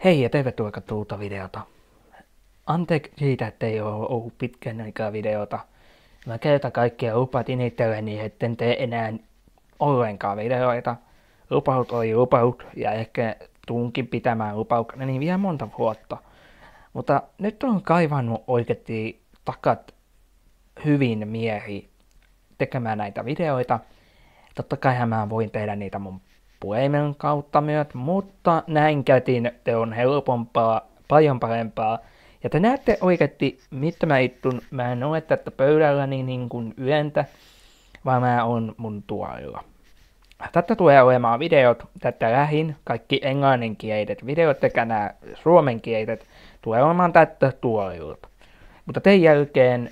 Hei ja tervetuloa katsomaan uutta videota. Anteeksi siitä, että ei ole ollut pitkän aikaa videota. Mä kerta kaikkiaan lupatin itselleni, etten tee enää ollenkaan videoita. Lupaus oli lupaus ja ehkä tuunkin pitämään lupaukseni vielä monta vuotta. Mutta nyt on kaivannut oikeasti takat hyvin miehi tekemään näitä videoita. Totta kai mä voin tehdä niitä mun puhelimen kautta myös, mutta näin kätin te on helpompaa, paljon parempaa. Ja te näette oikeasti, mitä mä istun. Mä en ole tätä pöydälläni niin kuin yöntä, vaan mä oon mun tuolilla. Tätä tulee olemaan videot, tätä lähin, kaikki englanninkieliset videot sekä nämä suomenkieliset tulee olemaan tätä tuolilta. Mutta tämän jälkeen,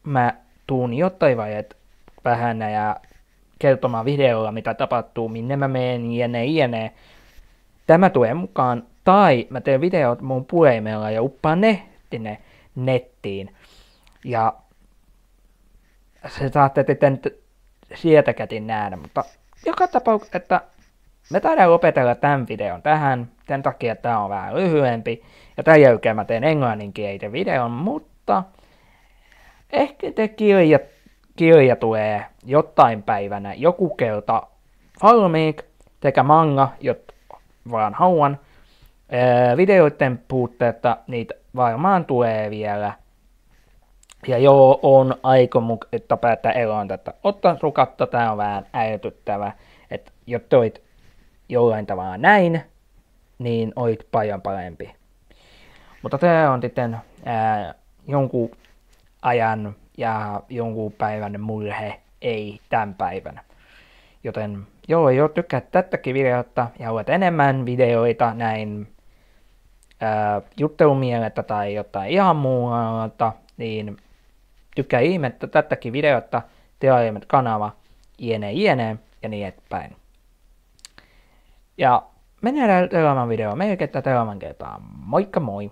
mä tuun jotain vaiheet vähän ja kertomaan videolla, mitä tapahtuu, minne mä menen, jne. Tämä tulee mukaan, tai mä teen videot mun puhelimella ja uppaan ne sinne nettiin. Ja se saatte sitten sieltä kätin nähdä, mutta joka tapauksessa, että me taidaan lopetella tämän videon tähän, sen takia että tää on vähän lyhyempi, ja tämän jälkeen mä teen englanninkielisen videon, mutta ehkä te kirja tulee jotain päivänä joku kerta valmiiksi, sekä manga, jot vaan haluan. Videoiden puutteetta niitä varmaan tulee vielä. Ja joo, on aikomus, että päättää eroon tätä ottasukatta. Tää on vähän ärsyttävä, että jos oit jollain tavalla näin, niin oit paljon parempi. Mutta tää on sitten jonkun ajan ja jonkun päivän murhe, ei tämän päivän. Joten joo, jos tykkäät tätäkin videota ja haluat enemmän videoita näin juttelumieltä tai jotain ihan muualta, niin tykkää ihmettä tätäkin videota, tilaa kanava, jne ja niin eteenpäin. Ja mennään seuraavan videoon. Melkein seuraavan kertaan. Moikka moi!